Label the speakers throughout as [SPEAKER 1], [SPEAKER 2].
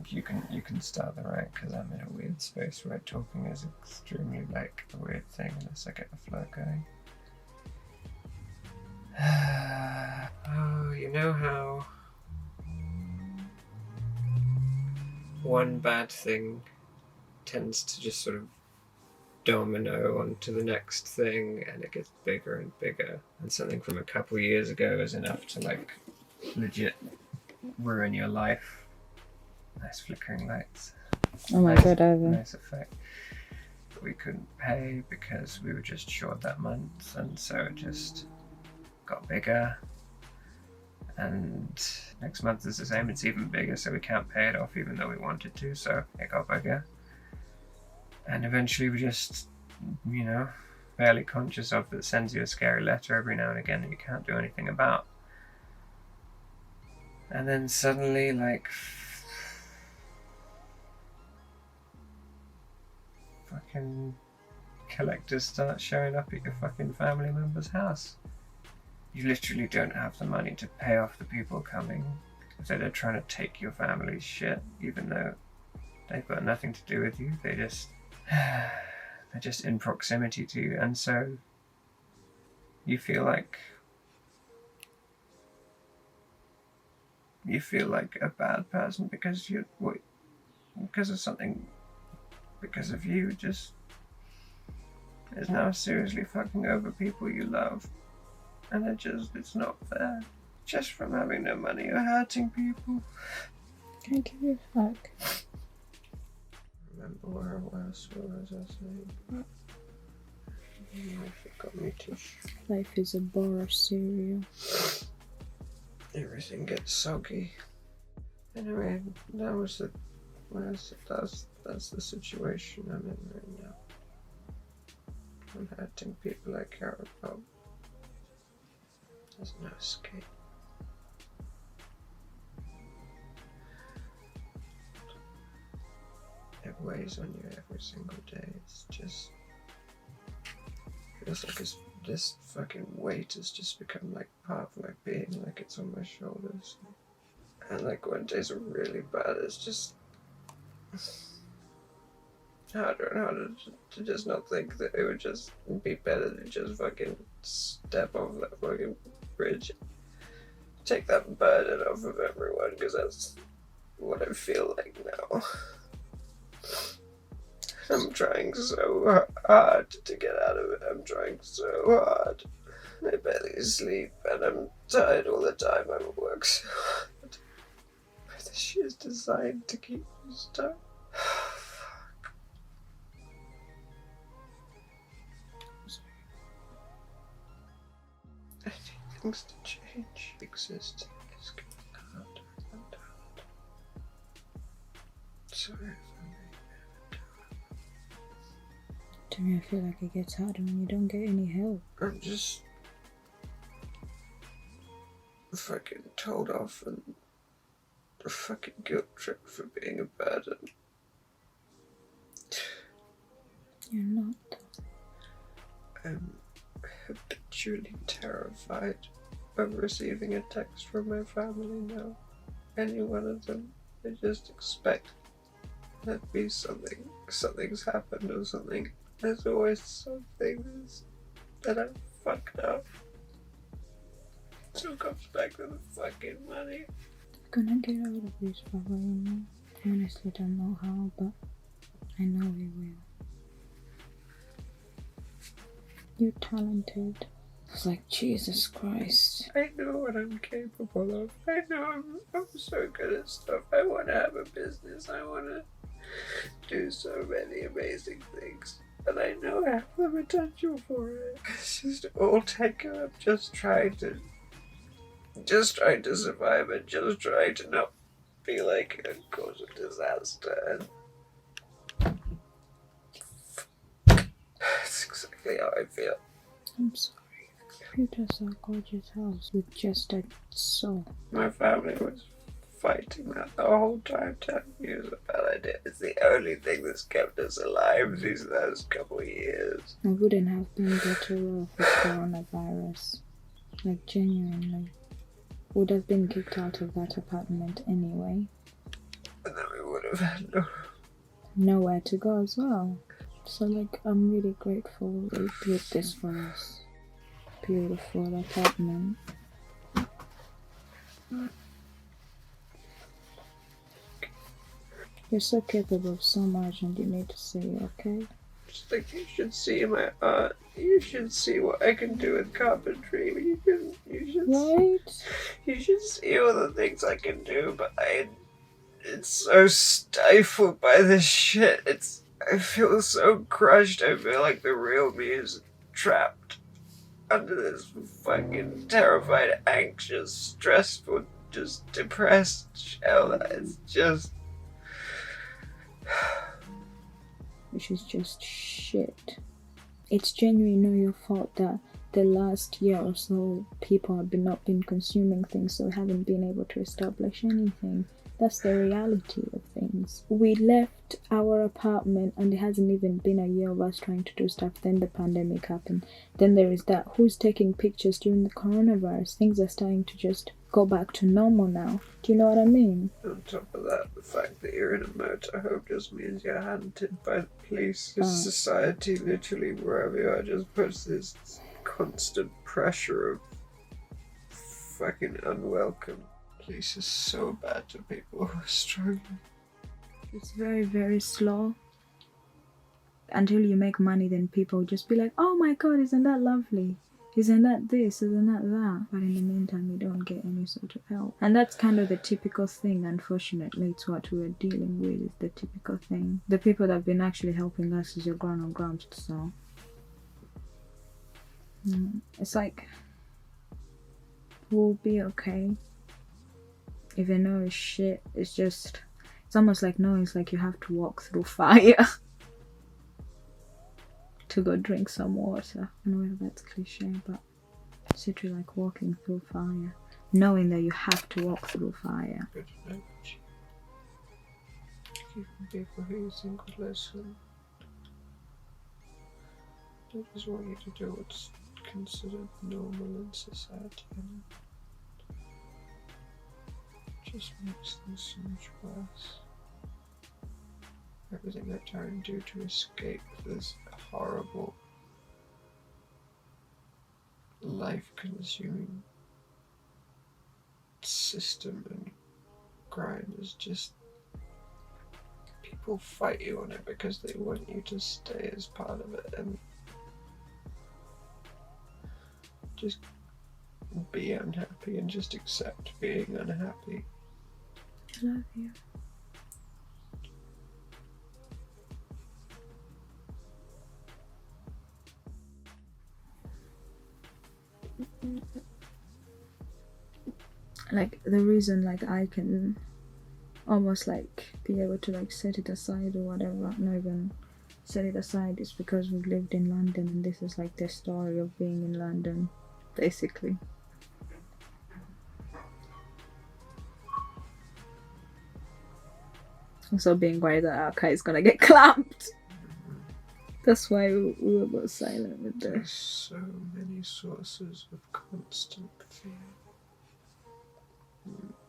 [SPEAKER 1] you can start the right, because I'm in a weird space where talking is extremely like a weird thing unless I get the flow going. Oh, you know how one bad thing tends to just sort of domino onto the next thing, and it gets bigger and bigger, and something from a couple years ago is enough to like legit ruin your life. Nice flickering lights.
[SPEAKER 2] Oh my god, Ivan.
[SPEAKER 1] Nice effect. But we couldn't pay because we were just short that month, and so it just got bigger. And next month is the same, it's even bigger, so we can't pay it off even though we wanted to, so it got bigger. And eventually we just, barely conscious of that sends you a scary letter every now and again that you can't do anything about. And then suddenly, like, fucking collectors start showing up at your fucking family member's house. You literally don't have the money to pay off the people coming. So they're trying to take your family's shit, even though they've got nothing to do with you. They're just in proximity to you, and so you feel like a bad person because of you just is now seriously fucking over people you love, and it's not fair. Just from having no money, you're hurting people.
[SPEAKER 2] Can I give you a hug?
[SPEAKER 1] Remember where I was? What was I saying? It got me tissue.
[SPEAKER 2] Life is a bar of cereal.
[SPEAKER 1] Everything gets soggy. Anyway, that's the situation I'm in right now. I'm hurting people I care about. There's no escape. It weighs on you every single day. It's just feels like this fucking weight has just become like part of my being, like it's on my shoulders. And like when days are really bad, it's just harder and harder to just not think that it would just be better to just fucking step off that fucking bridge. Take that burden off of everyone, because that's what I feel like now. I'm trying so hard to get out of it. I'm trying so hard. I barely sleep, and I'm tired all the time. I work so hard. This shit is designed to keep me stuck. Fuck. I need things to change. Existing is getting harder and harder. Sorry.
[SPEAKER 2] To me, I feel like it gets harder when you don't get any help.
[SPEAKER 1] I'm just fucking told off and a fucking guilt trip for being a burden.
[SPEAKER 2] You're not.
[SPEAKER 1] I'm habitually terrified of receiving a text from my family now. Any one of them, I just expect there'd be something's happened or something. There's always something that I fucked up. So it comes back to the fucking money.
[SPEAKER 2] I'm gonna get out of this, Baba, you know. I honestly don't know how, but I know we will. You're talented. It's like, Jesus Christ.
[SPEAKER 1] I know what I'm capable of. I know I'm so good at stuff. I want to have a business. I want to do so many amazing things. And I know I have the potential for it. It's just all taken up just trying to survive and just trying to not be like a cause of disaster. And that's exactly how I feel.
[SPEAKER 2] I'm sorry. You just a gorgeous house with just a soul.
[SPEAKER 1] My family was fighting that the whole time, telling me it was a bad idea. It's the only thing that's kept us alive these last couple of years.
[SPEAKER 2] I wouldn't have been better off with coronavirus. Like, genuinely. Would have been kicked out of that apartment anyway.
[SPEAKER 1] And then we would have had
[SPEAKER 2] nowhere to go as well. So like, I'm really grateful they built this for us. Beautiful apartment. You're so capable of so much, and you need to say, okay?
[SPEAKER 1] Just like, you should see my art. You should see what I can do with carpentry. You should see all the things I can do, but it's so stifled by this shit. I feel so crushed. I feel like the real me is trapped under this fucking terrified, anxious, stressful, just depressed shell. It's just.
[SPEAKER 2] Which is just shit. It's genuinely not your fault that the last year or so people have not been consuming things, so we haven't been able to establish anything. That's the reality of things. We left our apartment and it hasn't even been a year of us trying to do stuff. Then the pandemic happened. Then there is that. Who's taking pictures during the coronavirus? Things are starting to just go back to normal now. Do you know what I mean?
[SPEAKER 1] On top of that, the fact that you're in a motorhome just means you're hunted by the police. Society, literally, wherever you are, just puts this constant pressure of fucking unwelcome. Police is so bad to people who are struggling.
[SPEAKER 2] It's very, very slow. Until you make money, then people just be like, oh my god, isn't that lovely? Isn't that this? Isn't that that? But in the meantime, you don't get any sort of help. And that's kind of the typical thing, unfortunately. It's what we're dealing with, is the typical thing. The people that have been actually helping us is your grand and grumps, so... It's like, we'll be okay. If you know it's shit, it's almost like knowing it's like you have to walk through fire to go drink some water. I know that's cliche, but it's literally like walking through fire, knowing that you have to walk through fire.
[SPEAKER 1] Good language. Keeping people who you think would listen. They just want you to do what's considered normal in society, and it just makes things so much worse. Everything they're trying to do to escape this horrible, life-consuming system and grind is just... people fight you on it because they want you to stay as part of it, and just be unhappy and just accept being unhappy.
[SPEAKER 2] I love you. Like, the reason like I can almost like be able to like set it aside or whatever, not even set it aside, is because we've lived in London, and this is like the story of being in London, basically. Also being worried that our car is gonna get clamped. That's why we were both silent with this.
[SPEAKER 1] There's so many sources of constant fear.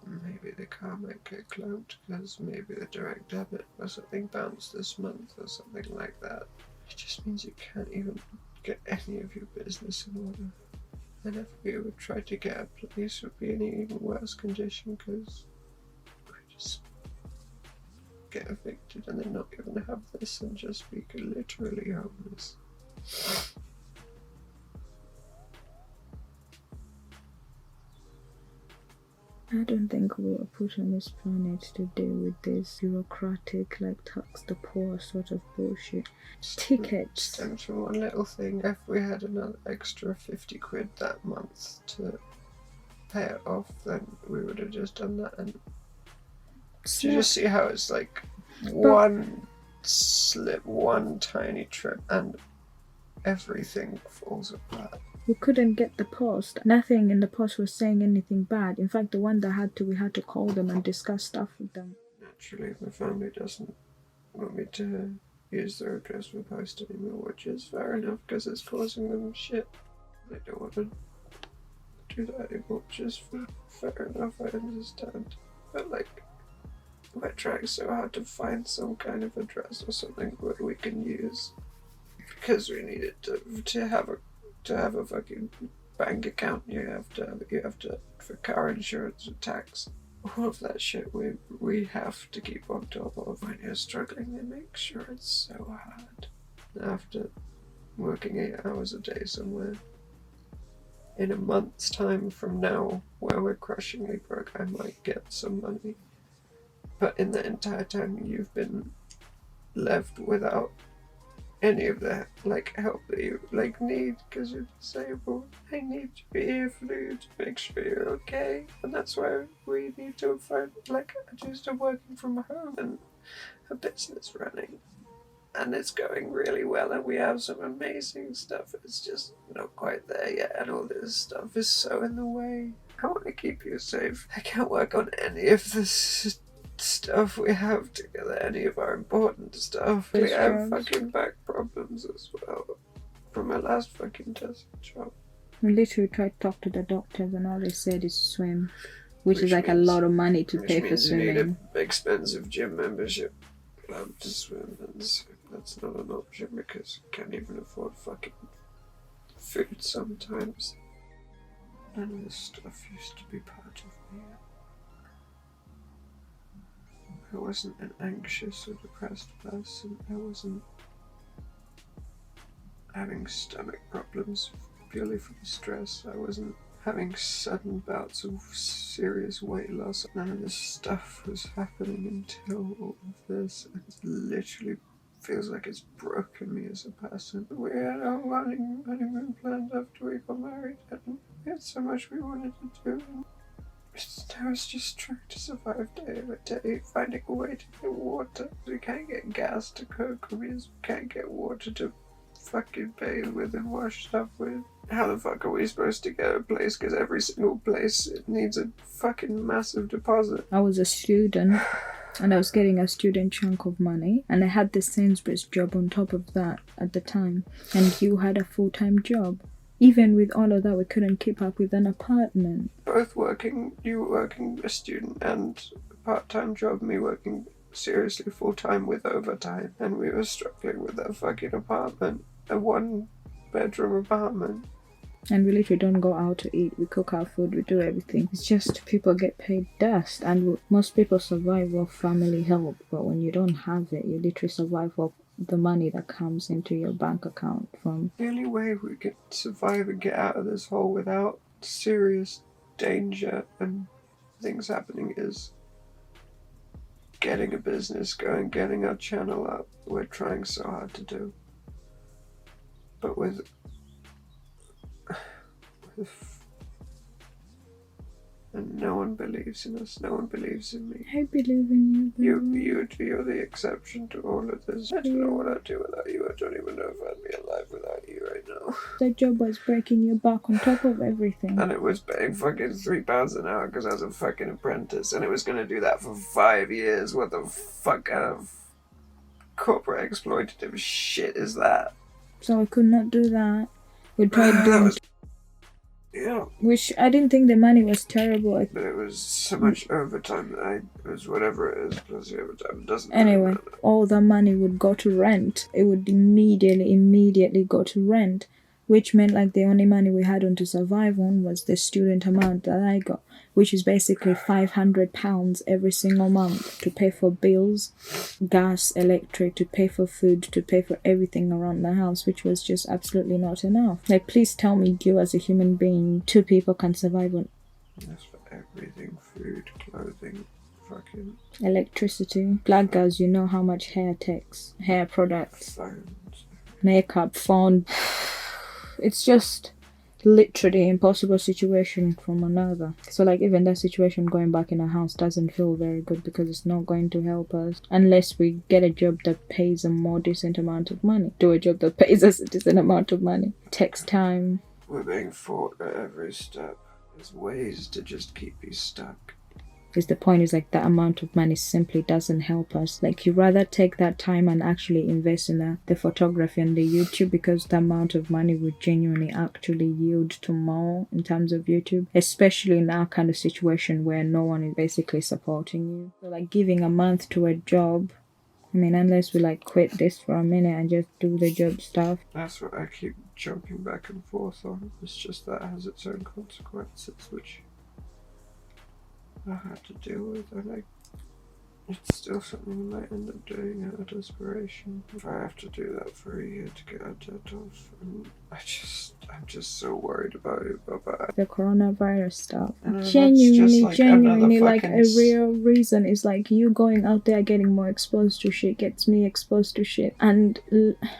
[SPEAKER 1] Maybe the car might get clamped because maybe the direct debit or something bounced this month or something like that. It just means you can't even get any of your business in order. And if we would try to get a place, would be in an even worse condition because we just get evicted and then not even have this and just be literally homeless.
[SPEAKER 2] I don't think we were put on this planet to deal with this bureaucratic, like, tax the poor sort of bullshit. Tickets.
[SPEAKER 1] Stems from one little thing. If we had another extra 50 quid that month to pay it off, then we would have just done that. And do you just see how it's like one slip, one tiny trip, and everything falls apart?
[SPEAKER 2] We couldn't get the post. Nothing in the post was saying anything bad. In fact, the one that we had to call them and discuss stuff with them.
[SPEAKER 1] Naturally, my family doesn't want me to use their address for post anymore, which is fair enough because it's causing them shit. They don't want to do that anymore, which is fair enough, I understand. But like, we're trying so hard to find some kind of address or something that we can use, because we need it to have a fucking bank account. You have to for car insurance and tax. All of that shit we have to keep on top of. When you're struggling, they make sure it's so hard. After working 8 hours a day somewhere, in a month's time from now, where we're crushingly broke, I might get some money. But in the entire time, you've been left without any of that, help that you need, because you're disabled. I need to be here for you to make sure you're okay, and that's why we need to find just working from home and a business running, and it's going really well, and we have some amazing stuff. It's just not quite there yet, and all this stuff is so in the way. I want to keep you safe. I can't work on any of this stuff we have together, any of our important stuff. We have fucking back problems as well from my last fucking test job.
[SPEAKER 2] We literally tried to talk to the doctors, and all they said is swim, which is a lot of money to pay for swimming. You need an expensive gym membership club to swim, and that's not an option because you can't even afford fucking food sometimes. None of this stuff used to be part of me. I wasn't an anxious or depressed person. I wasn't having stomach problems purely from stress. I wasn't having sudden bouts of serious weight loss. None of this stuff was happening until all of this. It literally feels like it's broken me as a person. We had our honeymoon planned after we got married, and we had so much we wanted to do. I was just trying to survive day by day, finding a way to get water. We can't get gas to cook, we can't get water to fucking bathe with and wash stuff with. How the fuck are we supposed to get a place? Because every single place, it needs a fucking massive deposit. I was a student, and I was getting a student chunk of money, and I had the Sainsbury's job on top of that at the time, and you had a full-time job. Even with all of that, we couldn't keep up with an apartment. Both working, you working a student and a part-time job, me working seriously full-time with overtime. And we were struggling with that fucking apartment, a one-bedroom apartment. And we literally don't go out to eat, we cook our food, we do everything. It's just people get paid dust, and most people survive off family help, but when you don't have it, you literally survive off the money that comes into your bank account from... The only way we can survive and get out of this hole without serious danger and things happening is getting a business going, getting our channel up. We're trying so hard to do. But with and no one believes in us, no one believes in me. I believe in you. You're the exception to all of this. I don't know what I'd do without you. I don't even know if I'd be alive without you right now. That job was breaking your back on top of everything. And it was paying fucking £3 an hour because I was a fucking apprentice, and it was going to do that for 5 years. What the fuck kind of corporate exploitative shit is that? So I could not do that. We tried doing... Yeah. Which I didn't think the money was terrible. But it was so much overtime that it was whatever it is plus the overtime. It doesn't anyway, all the money would go to rent. It would immediately go to rent, which meant the only money we had on to survive on was the student amount that I got, which is basically £500 every single month to pay for bills, gas, electric, to pay for food, to pay for everything around the house, which was just absolutely not enough. Please tell me you as a human being, 2 people can survive on... That's for everything, food, clothing, fucking... electricity. Black girls, you know how much hair takes. Hair products. Phones. Makeup, phone... It's just literally impossible situation from another. So even that situation going back in our house doesn't feel very good because it's not going to help us unless we get a job that pays a more decent amount of money. Do a job that pays us a decent amount of money. It takes time. We're being fought at every step. There's ways to just keep you stuck. Because the point is like that amount of money simply doesn't help us. Like you rather take that time and actually invest in the photography and the YouTube, because the amount of money would genuinely actually yield to more in terms of YouTube, especially in our kind of situation where no one is basically supporting you. So like giving a month to a job, I mean, unless we like quit this for a minute and just do the job stuff.
[SPEAKER 1] That's what I keep jumping back and forth on. It's just that it has its own consequences, which I had to deal with, and it's still something I might end up doing out of desperation. If I have to do that for a year to get a debt off, and I'm just so worried about it, Baba.
[SPEAKER 2] The coronavirus stuff.
[SPEAKER 1] And
[SPEAKER 2] Genuinely, like a real reason is like you going out there getting more exposed to shit gets me exposed to shit. And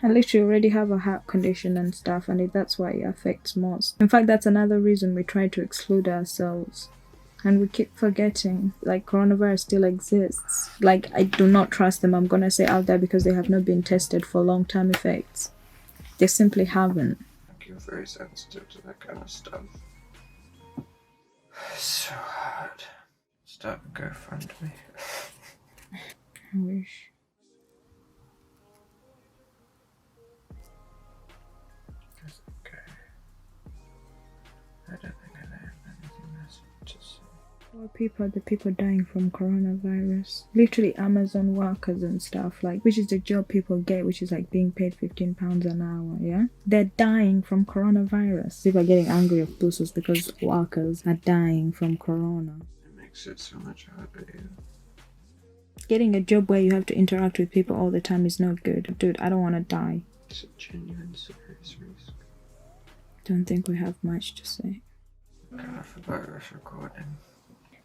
[SPEAKER 2] I literally already have a heart condition and stuff, and that's why it affects most. In fact, that's another reason we try to exclude ourselves. And we keep forgetting, like, coronavirus still exists. Like, I do not trust them, I'm gonna say out there, because they have not been tested for long-term effects. They simply haven't.
[SPEAKER 1] You're very sensitive to that kind of stuff. It's so hard. Start a GoFundMe.
[SPEAKER 2] I wish.
[SPEAKER 1] It's okay. I don't think I have anything else to say.
[SPEAKER 2] The people dying from coronavirus. Literally Amazon workers and stuff, like, which is the job people get, which is like being paid £15 an hour, yeah? They're dying from coronavirus. People are getting angry at bosses because workers are dying from corona.
[SPEAKER 1] It makes it so much harder, yeah.
[SPEAKER 2] Getting a job where you have to interact with people all the time is not good. Dude, I don't want to die.
[SPEAKER 1] It's a genuine, serious risk.
[SPEAKER 2] Don't think we have much to say.
[SPEAKER 1] Kind of about this recording.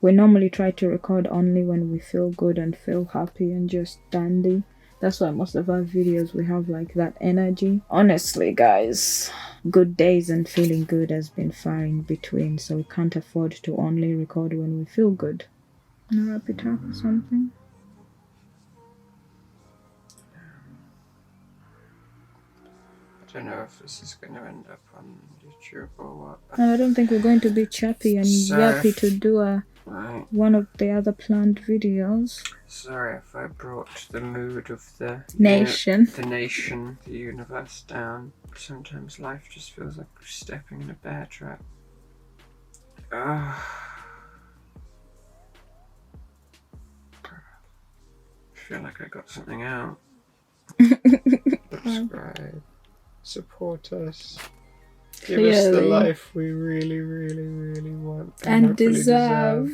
[SPEAKER 2] We normally try to record only when we feel good and feel happy and just dandy. That's why most of our videos we have like that energy. Honestly, guys, good days and feeling good has been far in between, so we can't afford to only record when we feel good. Wanna wrap it up or something?
[SPEAKER 1] I don't know if this is going to end up on YouTube or what.
[SPEAKER 2] No, I don't think we're going to be chappy and yappy to do one of the other planned videos.
[SPEAKER 1] Sorry if I brought the mood of the
[SPEAKER 2] nation,
[SPEAKER 1] the universe down. Sometimes life just feels like stepping in a bear trap. I feel like I got something out. Subscribe. Support us. Give us the life we really, really, really want
[SPEAKER 2] and deserve.